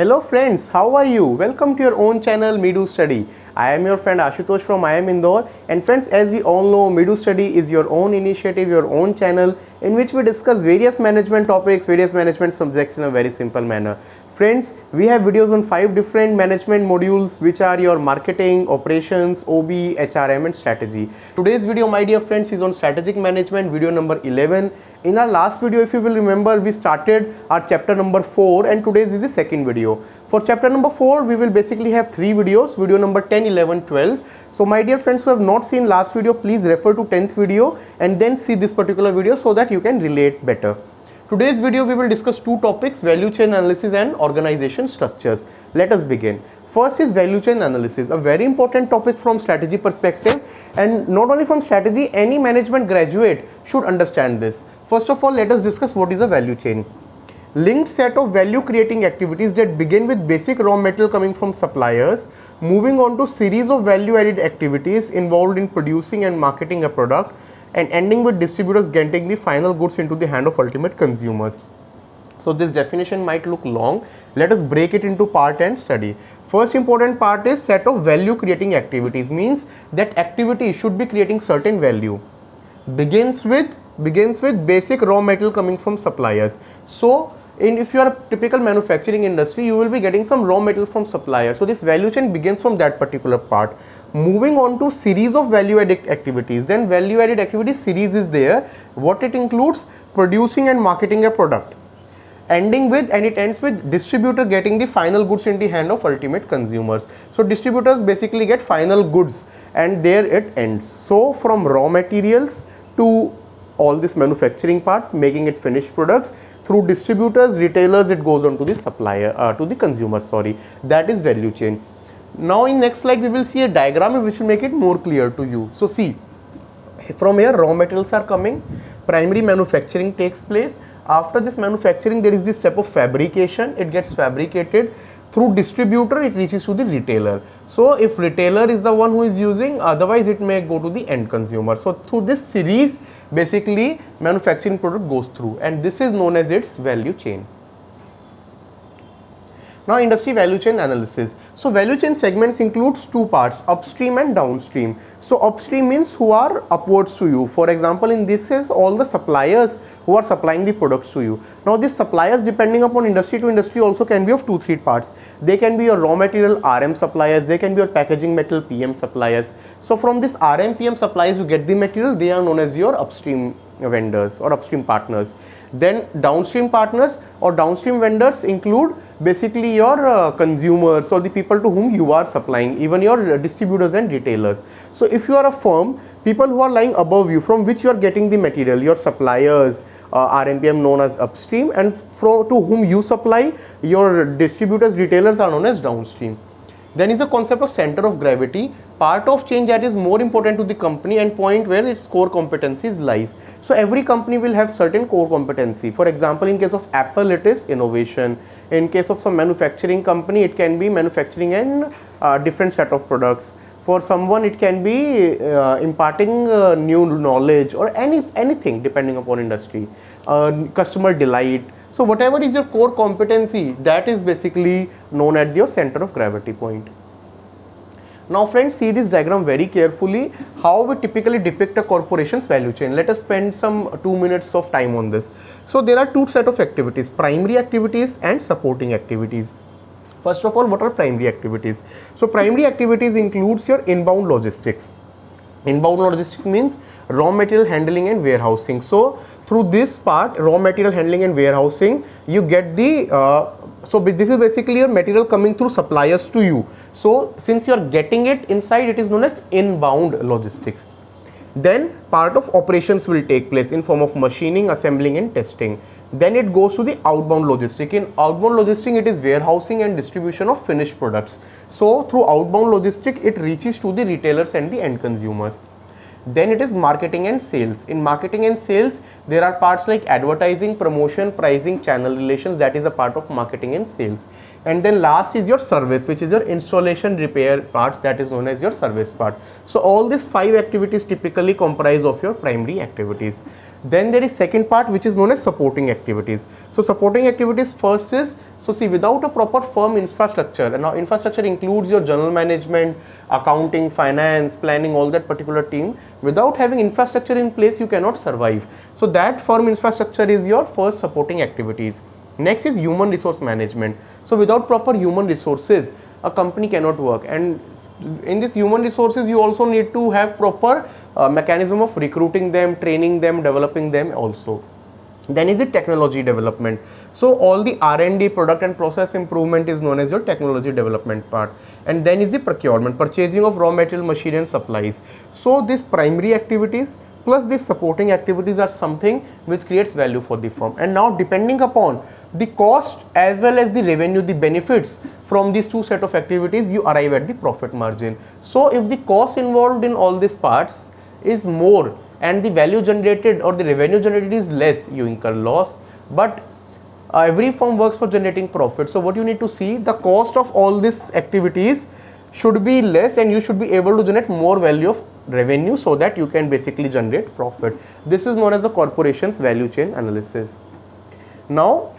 Hello friends, how are you? Welcome to your own channel Medu Study. I am your friend Ashutosh from IIM Indore, and friends, as we all know, Medu Study is your own initiative, your own channel in which we discuss various management topics, various management subjects in a very simple manner. Friends, we have videos on 5 different management modules which are your marketing, operations, OB, HRM and strategy. Today's video, my dear friends, is on strategic management, video number 11. In our last video, if you will remember, we started our chapter number 4 and today's is the second video. For chapter number 4, we will basically have 3 videos, video number 10, 11, 12. So my dear friends who have not seen last video, please refer to 10th video and then see this particular video so that you can relate better. Today's video we will discuss two topics, value chain analysis and organization structures. Let us begin. First is value chain analysis, a very important topic from strategy perspective, and not only from strategy, any management graduate should understand this. First of all, let us discuss what is a value chain. Linked set of value creating activities that begin with basic raw material coming from suppliers, moving on to series of value added activities involved in producing and marketing a product, and ending with distributors getting the final goods into the hand of ultimate consumers. So this definition might look long. Let us break it into part and study. First important part is set of value creating activities, means that activity should be creating certain value. Begins with basic raw material coming from suppliers. So if you are a typical manufacturing industry, you will be getting some raw material from suppliers. So this value chain begins from that particular part. Moving on to series of value added activities, then value added activities series is there. What it includes? Producing and marketing a product. Ending with, and it ends with, distributor getting the final goods in the hand of ultimate consumers. So distributors basically get final goods and there it ends. So from raw materials to all this manufacturing part, making it finished products, through distributors, retailers, it goes on to the supplier, to the consumer, sorry. That is value chain. Now in next slide we will see a diagram which will make it more clear to you. So see, from here raw materials are coming, primary manufacturing takes place. After this manufacturing, there is this step of fabrication. It gets fabricated. Through distributor, it reaches to the retailer. So if retailer is the one who is using, otherwise it may go to the end consumer. So through this series, basically manufacturing product goes through, and this is known as its value chain. Now industry value chain analysis. So value chain segments includes two parts, upstream and downstream. So upstream means who are upwards to you. For example, in this is all the suppliers who are supplying the products to you. Now these suppliers, depending upon industry to industry, also can be of 2-3 parts. They can be your raw material RM suppliers, they can be your packaging metal PM suppliers. So from this RM PM suppliers you get the material, they are known as your upstream vendors or upstream partners. Then downstream partners or downstream vendors include basically your consumers or the people to whom you are supplying, even your distributors and retailers. So if you are a firm, people who are lying above you, from which you are getting the material, your suppliers, RMPM known as upstream, and to whom you supply, your distributors, retailers are known as downstream. Then is the concept of center of gravity, part of change that is more important to the company and point where its core competencies lies. So every company will have certain core competency. For example, in case of Apple, it is innovation. In case of some manufacturing company, it can be manufacturing and different set of products. For someone, it can be imparting new knowledge or anything depending upon industry. Customer delight. So whatever is your core competency, that is basically known at your center of gravity point. Now friends, see this diagram very carefully, how we typically depict a corporation's value chain. Let us spend some 2 minutes of time on this. So there are two set of activities, primary activities and supporting activities. First of all, what are primary activities? So primary activities includes your inbound logistics. Inbound logistics means raw material handling and warehousing. So through this part, raw material handling and warehousing, you get the so this is basically your material coming through suppliers to you. So since you are getting it inside, it is known as inbound logistics. Then part of operations will take place in form of machining, assembling and testing. Then it goes to the outbound logistic. In outbound logistic, it is warehousing and distribution of finished products. So through outbound logistic, it reaches to the retailers and the end consumers. Then it is marketing and sales. In marketing and sales, there are parts like advertising, promotion, pricing, channel relations. That is a part of marketing and sales. And then last is your service, which is your installation, repair parts, that is known as your service part. So all these 5 activities typically comprise of your primary activities. Then there is second part, which is known as supporting activities. So supporting activities, first is So see, without a proper firm infrastructure, and now infrastructure includes your general management, accounting, finance, planning, all that particular team. Without having infrastructure in place, you cannot survive. So that firm infrastructure is your first supporting activities. Next is human resource management. So without proper human resources, a company cannot work. And in this human resources, you also need to have proper mechanism of recruiting them, training them, developing them also. Then is it technology development. So all the R&D, product and process improvement, is known as your technology development part. And then is the procurement, purchasing of raw material, machinery and supplies. So these primary activities plus these supporting activities are something which creates value for the firm. And now depending upon the cost as well as the revenue, the benefits from these two set of activities, you arrive at the profit margin. So if the cost involved in all these parts is more and the value generated or the revenue generated is less, you incur loss. But every firm works for generating profit. So what you need to see, the cost of all these activities should be less and you should be able to generate more value of revenue so that you can basically generate profit. This is known as the corporation's value chain analysis. Now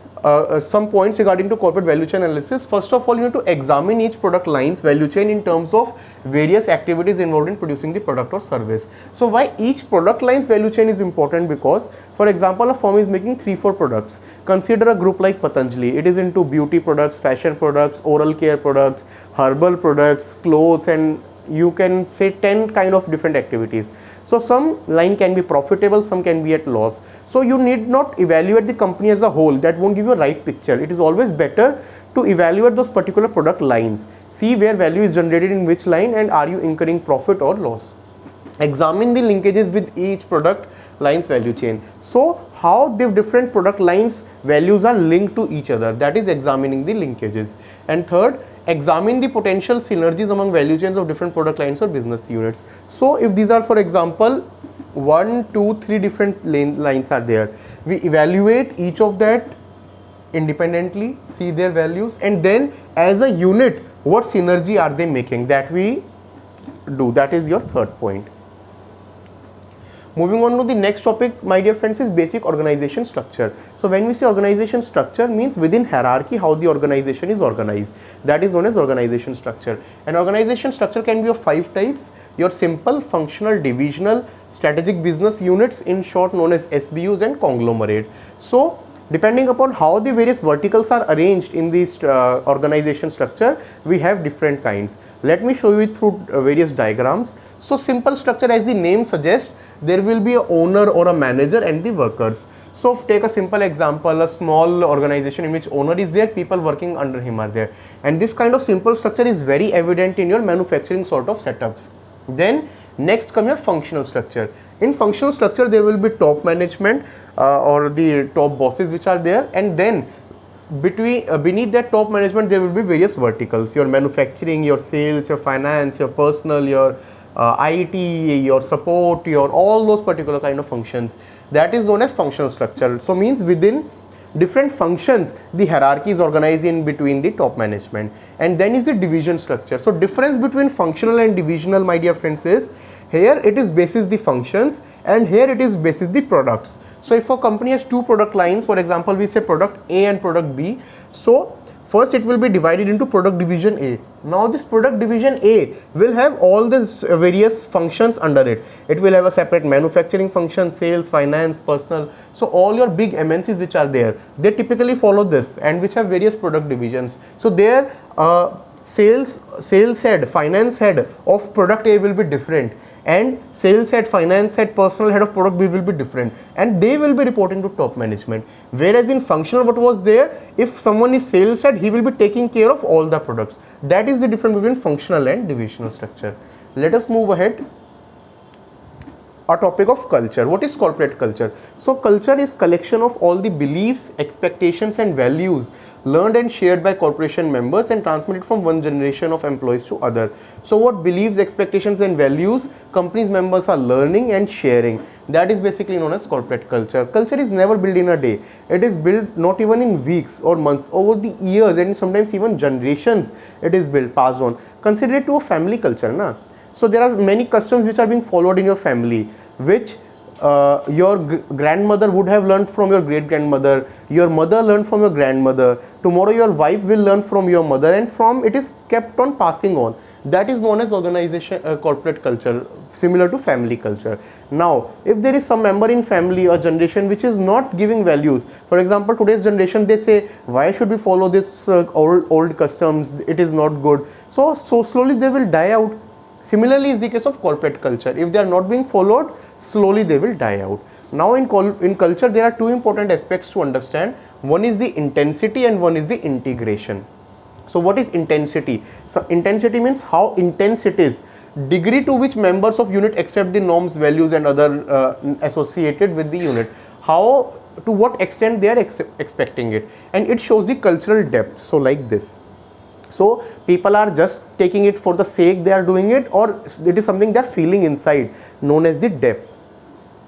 some points regarding to corporate value chain analysis. First of all, you need to examine each product line's value chain in terms of various activities involved in producing the product or service. So why each product line's value chain is important? Because for example, a firm is making 3-4 products. Consider a group like Patanjali. It is into beauty products, fashion products, oral care products, herbal products, clothes, and you can say 10 kind of different activities. So some line can be profitable, some can be at loss. So you need not evaluate the company as a whole. That won't give you a right picture. It is always better to evaluate those particular product lines. See where value is generated in which line and are you incurring profit or loss. Examine the linkages with each product line's value chain. So how the different product lines values are linked to each other, that is examining the linkages. And third, examine the potential synergies among value chains of different product lines or business units. So if these are, for example, 1, 2, 3 different lines are there, we evaluate each of that independently, see their values, and then as a unit what synergy are they making, that we do. That is your third point. Moving on to the next topic, my dear friends, is basic organization structure. So when we say organization structure, means within hierarchy how the organization is organized. That is known as organization structure. And organization structure can be of 5 types. Your simple, functional, divisional, strategic business units, in short known as SBUs, and conglomerate. So depending upon how the various verticals are arranged in this organization structure, we have different kinds. Let me show you through various diagrams. So simple structure, as the name suggests, there will be a owner or a manager and the workers. So take a simple example, a small organization in which owner is there, people working under him are there, and this kind of simple structure is very evident in your manufacturing sort of setups. Then next come your functional structure. In functional structure there will be top management or the top bosses which are there, and then beneath that top management there will be various verticals, your manufacturing, your sales, your finance, your personal, your IT, your support, your all those particular kind of functions. That is known as functional structure. So means within different functions the hierarchy is organized in between the top management. And then is the division structure. So difference between functional and divisional, my dear friends, is here it is basis the functions and here it is basis the products. So if a company has 2 product lines, for example we say product A and product B, so first it will be divided into product division A. Now this product division A will have all these various functions under it. It will have a separate manufacturing function, sales, finance, personal. So all your big MNCs which are there, they typically follow this and which have various product divisions. So their sales head, finance head of product A will be different, and sales head, finance head, personal head of product B will be different, and they will be reporting to top management. Whereas in functional, what was there, if someone is sales head, he will be taking care of all the products. That is the difference between functional and divisional structure. Let us move ahead. A topic of culture. What is corporate culture? So culture is collection of all the beliefs, expectations and values learned and shared by corporation members and transmitted from one generation of employees to other. So what beliefs, expectations and values companies members are learning and sharing, that is basically known as corporate culture. Culture is never built in a day. It is built not even in weeks or months, over the years and sometimes even generations it is built, passed on. Consider it to a family culture, na? So there are many customs which are being followed in your family, which your grandmother would have learned from your great grandmother, your mother learned from your grandmother, tomorrow your wife will learn from your mother, and from it is kept on passing on. That is known as organization, corporate culture, similar to family culture. Now if there is some member in family or generation which is not giving values, for example today's generation, they say why should we follow this old customs, it is not good, so slowly they will die out. Similarly is the case of corporate culture. If they are not being followed, slowly they will die out. Now in culture there are two important aspects to understand. One is the intensity and one is the integration. So what is intensity? So intensity means how intense it is, degree to which members of unit accept the norms, values and other associated with the unit, how to what extent they are expecting it, and it shows the cultural depth. So like this. So people are just taking it for the sake they are doing it, or it is something they are feeling inside, known as the depth.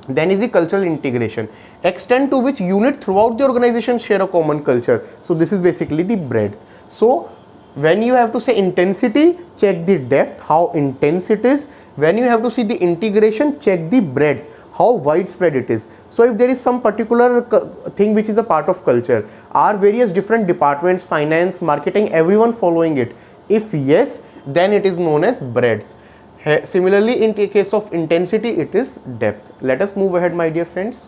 Then is the cultural integration, extent to which unit throughout the organization share a common culture. So this is basically the breadth. So when you have to say intensity, check the depth, how intense it is. When you have to see the integration, check the breadth, how widespread it is. So if there is some particular thing which is a part of culture, are various different departments, finance, marketing, everyone following it? If yes, then it is known as breadth. Similarly in case of intensity, it is depth. Let us move ahead, my dear friends.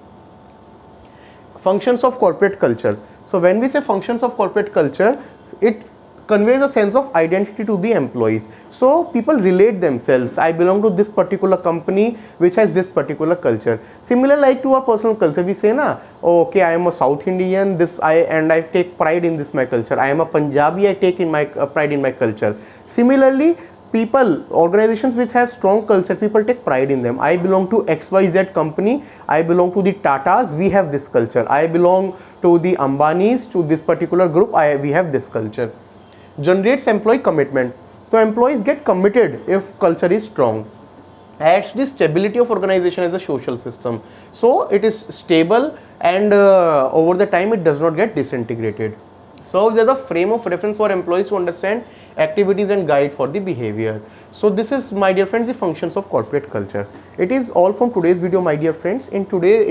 Functions of corporate culture. So when we say functions of corporate culture, it conveys a sense of identity to the employees. So people relate themselves, I belong to this particular company which has this particular culture. Similar like to our personal culture, we say na, oh, okay, I am a South Indian, I take pride in this my culture. I am a Punjabi, I take in my pride in my culture. Similarly, people, organizations which have strong culture, people take pride in them. I belong to XYZ company, I belong to the Tatas, we have this culture. I belong to the Ambanis, to this particular group, we have this culture. Generates employee commitment. So employees get committed if culture is strong. Adds the stability of organization as a social system. So it is stable, and over the time it does not get disintegrated. Serves as a frame of reference for employees to understand activities and guide for the behavior. So this is, my dear friends, the functions of corporate culture. It is all from today's video, my dear friends. In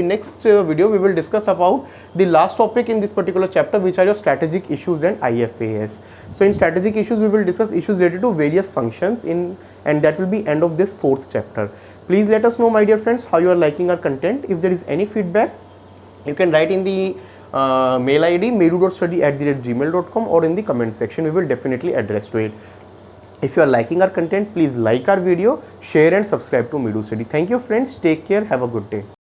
next video we will discuss about the last topic in this particular chapter, which are your strategic issues and IFAS. So in strategic issues we will discuss issues related to various functions and that will be end of this fourth chapter. Please let us know, my dear friends, how you are liking our content. If there is any feedback, you can write in the mail ID medu.study@gmail.com or in the comment section. We will definitely address to it. If you are liking our content, please like our video, share and subscribe to Medu Study. Thank you friends, take care, have a good day.